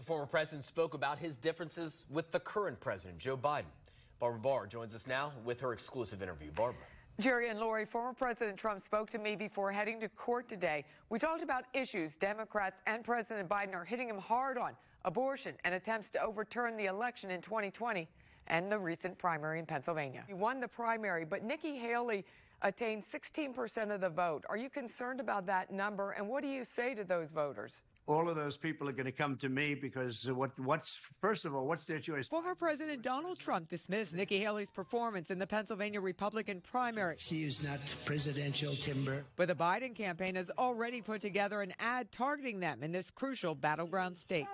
former president spoke about his differences with the current president, Joe Biden. Barbara Barr joins us now with her exclusive interview. Barbara. Jerry and Lori, former President Trump spoke to me before heading to court today. We talked about issues Democrats and President Biden are hitting him hard on: abortion and attempts to overturn the election in 2020 and the recent primary in Pennsylvania. He won the primary, but Nikki Haley attained 16% of the vote. Are you concerned about that number, and what do you say to those voters? All of those people are going to come to me because first of all, what's their choice? Former President Donald Trump dismissed Nikki Haley's performance in the Pennsylvania Republican primary. She is not presidential timber. But the Biden campaign has already put together an ad targeting them in this crucial battleground state.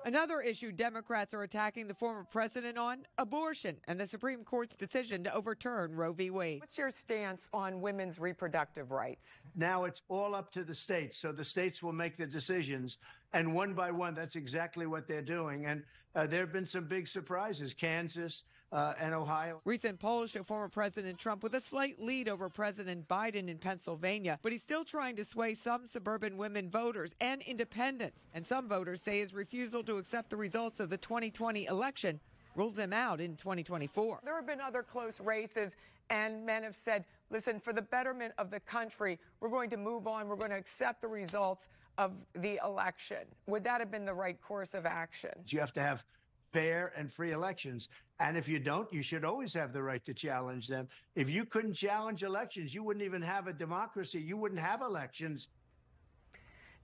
Another issue Democrats are attacking the former president on: abortion and the Supreme Court's decision to overturn Roe v. Wade. What's your stance on women's reproductive rights? Now it's all up to the states, so the states will make the decisions, and one by one, that's exactly what they're doing. And there have been some big surprises: Kansas and Ohio. Recent polls show former President Trump with a slight lead over President Biden in Pennsylvania, but he's still trying to sway some suburban women voters and independents. And some voters say his refusal to accept the results of the 2020 election rules him out in 2024. There have been other close races, and men have said, listen, for the betterment of the country, we're going to move on. We're going to accept the results of the election. Would that have been the right course of action? You have to have fair and free elections. And if you don't, you should always have the right to challenge them. If you couldn't challenge elections, you wouldn't even have a democracy. You wouldn't have elections.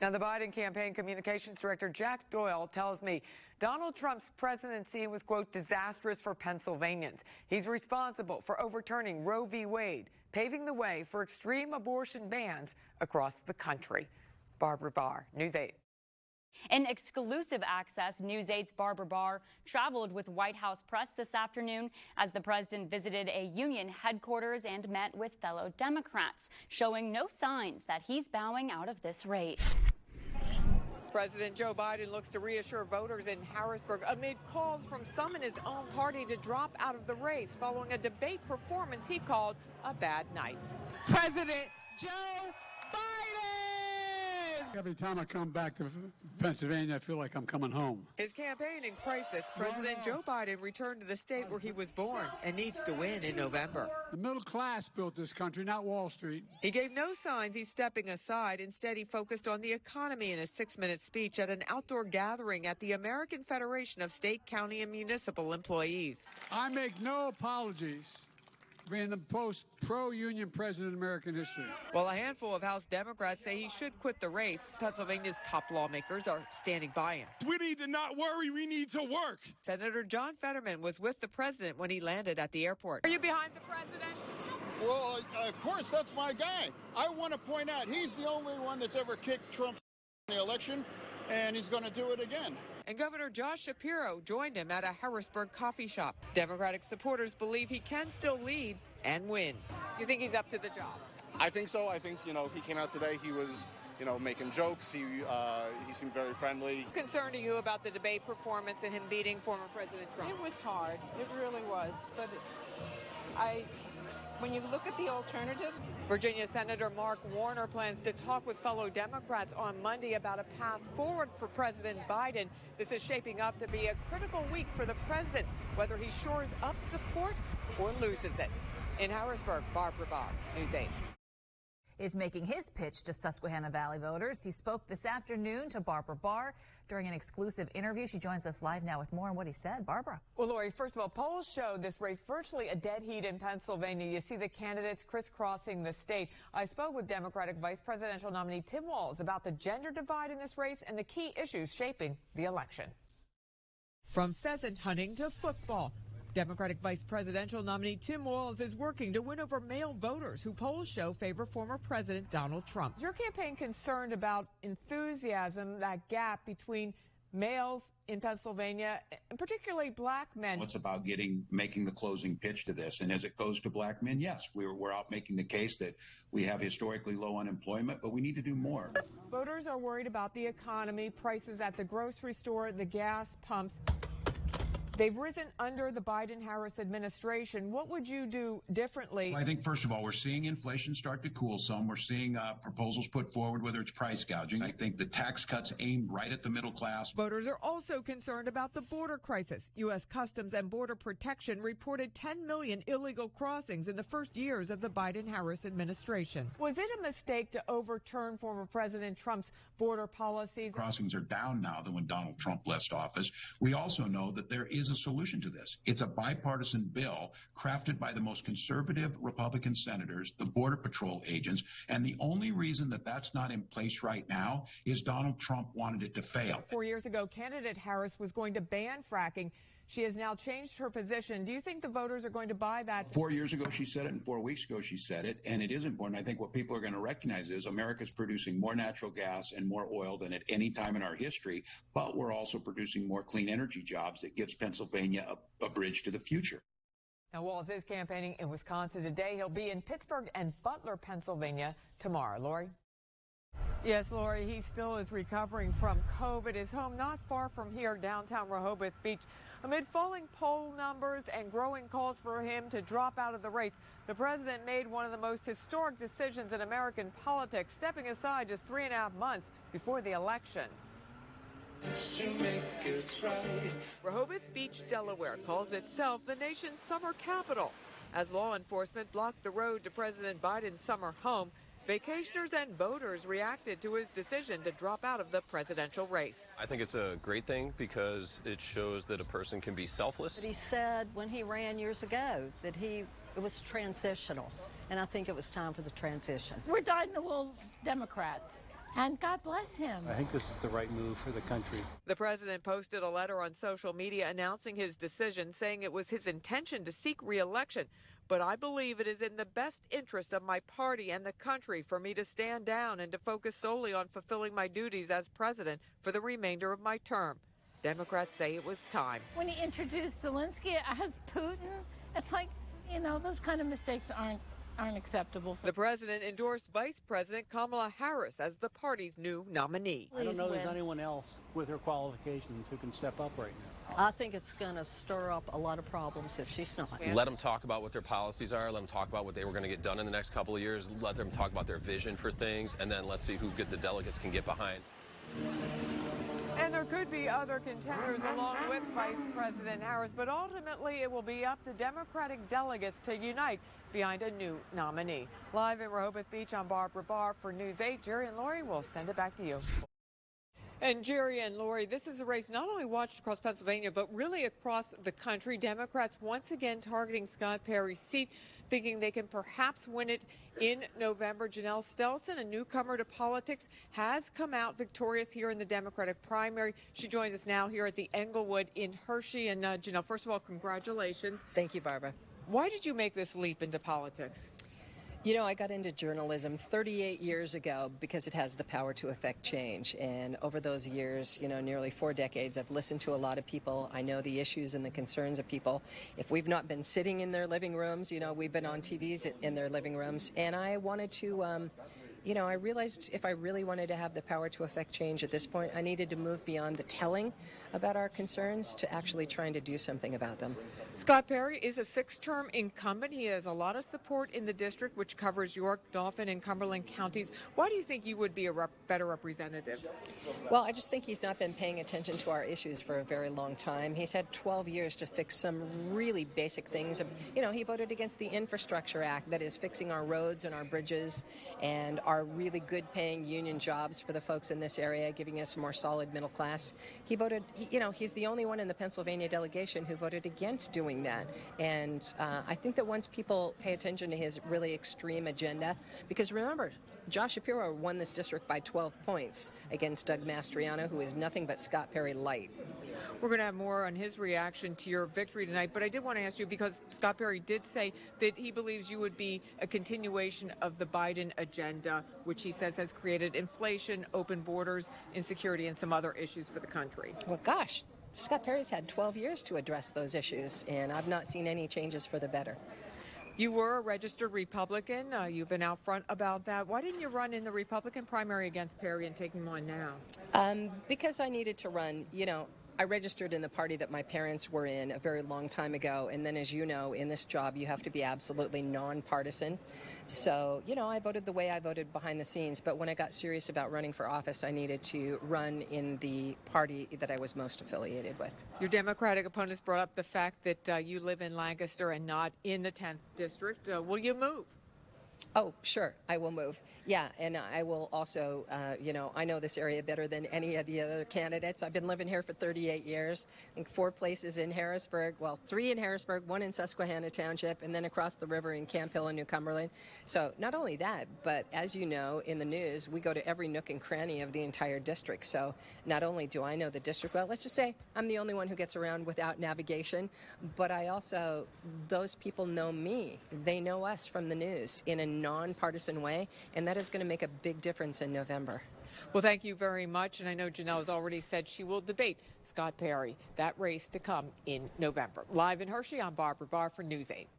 Now, the Biden campaign communications director, Jack Doyle, tells me Donald Trump's presidency was, quote, disastrous for Pennsylvanians. He's responsible for overturning Roe v. Wade, paving the way for extreme abortion bans across the country. Barbara Barr, News 8. In exclusive access, News 8's Barbara Barr traveled with White House press this afternoon as the president visited a union headquarters and met with fellow Democrats, showing no signs that he's bowing out of this race. President Joe Biden looks to reassure voters in Harrisburg amid calls from some in his own party to drop out of the race following a debate performance he called a bad night. President Joe Biden! Every time I come back to Pennsylvania, I feel like I'm coming home. His campaign in crisis, President Joe Biden returned to the state where he was born and needs to win in November. The middle class built this country, not Wall Street. He gave no signs he's stepping aside. Instead, he focused on the economy in a 6-minute speech at an outdoor gathering at the American Federation of State, County, and Municipal Employees. I make no apologies being the most pro-union president in American history. Well, a handful of House Democrats say he should quit the race. Pennsylvania's top lawmakers are standing by him. We need to not worry. We need to work. Senator John Fetterman was with the president when he landed at the airport. Are you behind the president? Well, of course, that's my guy. I want to point out he's the only one that's ever kicked Trump in the election, and he's going to do it again. And Governor Josh Shapiro joined him at a Harrisburg coffee shop. Democratic supporters believe he can still lead and win. You think he's up to the job? I think so. I think, he came out today. He was, making jokes. He seemed very friendly. Concerned are you about the debate performance and him beating former President Trump? It was hard. It really was. But when you look at the alternative. Virginia Senator Mark Warner plans to talk with fellow Democrats on Monday about a path forward for President Biden. This is shaping up to be a critical week for the president, whether he shores up support or loses it. In Harrisburg, Barbara Barr, News 8. Is making his pitch to Susquehanna Valley voters. He spoke this afternoon to Barbara Barr during an exclusive interview. She joins us live now with more on what he said. Barbara. Well, Lori, first of all, polls show this race virtually a dead heat in Pennsylvania. You see the candidates crisscrossing the state. I spoke with Democratic Vice Presidential nominee Tim Walz about the gender divide in this race and the key issues shaping the election. From pheasant hunting to football, Democratic Vice Presidential nominee Tim Walz is working to win over male voters who polls show favor former President Donald Trump. Is your campaign concerned about enthusiasm, that gap between males in Pennsylvania, and particularly black men? It's about making the closing pitch to this. And as it goes to black men, yes, we're out making the case that we have historically low unemployment, but we need to do more. Voters are worried about the economy, prices at the grocery store, the gas pumps. They've risen under the Biden-Harris administration. What would you do differently? Well, I think, first of all, we're seeing inflation start to cool some. We're seeing proposals put forward, whether it's price gouging. I think the tax cuts aimed right at the middle class. Voters are also concerned about the border crisis. U.S. Customs and Border Protection reported 10 million illegal crossings in the first years of the Biden-Harris administration. Was it a mistake to overturn former President Trump's border policies? Crossings are down now than when Donald Trump left office. We also know that there is a solution to this. It's a bipartisan bill crafted by the most conservative Republican senators, the Border Patrol agents, and the only reason that that's not in place right now is Donald Trump wanted it to fail. 4 years ago, candidate Harris was going to ban fracking. She has now changed her position. Do you think the voters are going to buy that? 4 years ago, she said it, and 4 weeks ago, she said it, and it is important. I think what people are going to recognize is America's producing more natural gas and more oil than at any time in our history, but we're also producing more clean energy jobs that gives Pennsylvania a bridge to the future. Now, Walz is campaigning in Wisconsin today. He'll be in Pittsburgh and Butler, Pennsylvania tomorrow. Lori? Yes, Lori, he still is recovering from COVID. His home not far from here, downtown Rehoboth Beach. Amid falling poll numbers and growing calls for him to drop out of the race, the president made one of the most historic decisions in American politics, stepping aside just 3.5 months before the election. Rehoboth Beach, Delaware, calls itself the nation's summer capital. As law enforcement blocked the road to President Biden's summer home, vacationers and voters reacted to his decision to drop out of the presidential race. I think it's a great thing because it shows that a person can be selfless. But he said when he ran years ago that it was transitional, and I think it was time for the transition. We're dyed-in-the-wool Democrats, and God bless him. I think this is the right move for the country. The president posted a letter on social media announcing his decision, saying it was his intention to seek re-election. But I believe it is in the best interest of my party and the country for me to stand down and to focus solely on fulfilling my duties as president for the remainder of my term. Democrats say it was time. When he introduced Zelensky as Putin, it's like, those kind of mistakes aren't acceptable. The president endorsed Vice President Kamala Harris as the party's new nominee. I don't know there's anyone else with her qualifications who can step up right now. I think it's going to stir up a lot of problems if she's not. Let them talk about what their policies are. Let them talk about what they were going to get done in the next couple of years. Let them talk about their vision for things, and then let's see who the delegates can get behind. And there could be other contenders along with Vice President Harris, but ultimately it will be up to Democratic delegates to unite behind a new nominee. Live in Rehoboth Beach, I'm Barbara Barr for News 8. Jerry and Lori will send it back to you. And Jerry and Lori, this is a race not only watched across Pennsylvania, but really across the country. Democrats once again targeting Scott Perry's seat, thinking they can perhaps win it in November. Janelle Stelson, a newcomer to politics, has come out victorious here in the Democratic primary. She joins us now here at the Englewood in Hershey. And Janelle, first of all, congratulations. Thank you, Barbara. Why did you make this leap into politics? I got into journalism 38 years ago because it has the power to affect change. And over those years, nearly 4 decades, I've listened to a lot of people. I know the issues and the concerns of people. If we've not been sitting in their living rooms, we've been on TVs in their living rooms. And I wanted to, I realized if I really wanted to have the power to affect change at this point, I needed to move beyond the telling about our concerns to actually trying to do something about them. Scott Perry is a 6-term incumbent. He has a lot of support in the district, which covers York, Dauphin, and Cumberland counties. Why do you think you would be a better representative? Well, I just think he's not been paying attention to our issues for a very long time. He's had 12 years to fix some really basic things. He voted against the Infrastructure Act, that is fixing our roads and our bridges and our really good paying union jobs for the folks in this area, giving us a more solid middle class. He voted, he's the only one in the Pennsylvania delegation who voted against doing that. And I think that once people pay attention to his really extreme agenda, because remember, Josh Shapiro won this district by 12 points against Doug Mastriano, who is nothing but Scott Perry light. We're going to have more on his reaction to your victory tonight, but I did want to ask you, because Scott Perry did say that he believes you would be a continuation of the Biden agenda, which he says has created inflation, open borders, insecurity, and some other issues for the country. Well, gosh, Scott Perry's had 12 years to address those issues, and I've not seen any changes for the better. You were a registered Republican. You've been out front about that. Why didn't you run in the Republican primary against Perry and take him on now? Because I needed to run. I registered in the party that my parents were in a very long time ago, and then, as you know, in this job you have to be absolutely nonpartisan. So, I voted the way I voted behind the scenes, but when I got serious about running for office, I needed to run in the party that I was most affiliated with. Your Democratic opponents brought up the fact that you live in Lancaster and not in the 10th district. Will you move? Oh, sure, I will move. Yeah, and I will also, I know this area better than any of the other candidates. I've been living here for 38 years. I think 4 places in Harrisburg, well, 3 in Harrisburg, 1 in Susquehanna Township, and then across the river in Camp Hill and New Cumberland. So not only that, but as you know, in the news, we go to every nook and cranny of the entire district. So not only do I know the district well, let's just say I'm the only one who gets around without navigation, but those people know me. They know us from the news in a nonpartisan way, and that is going to make a big difference in November. Well, thank you very much. And I know Janelle has already said she will debate Scott Perry. That race to come in November. Live in Hershey, I'm Barbara Barr for News 8.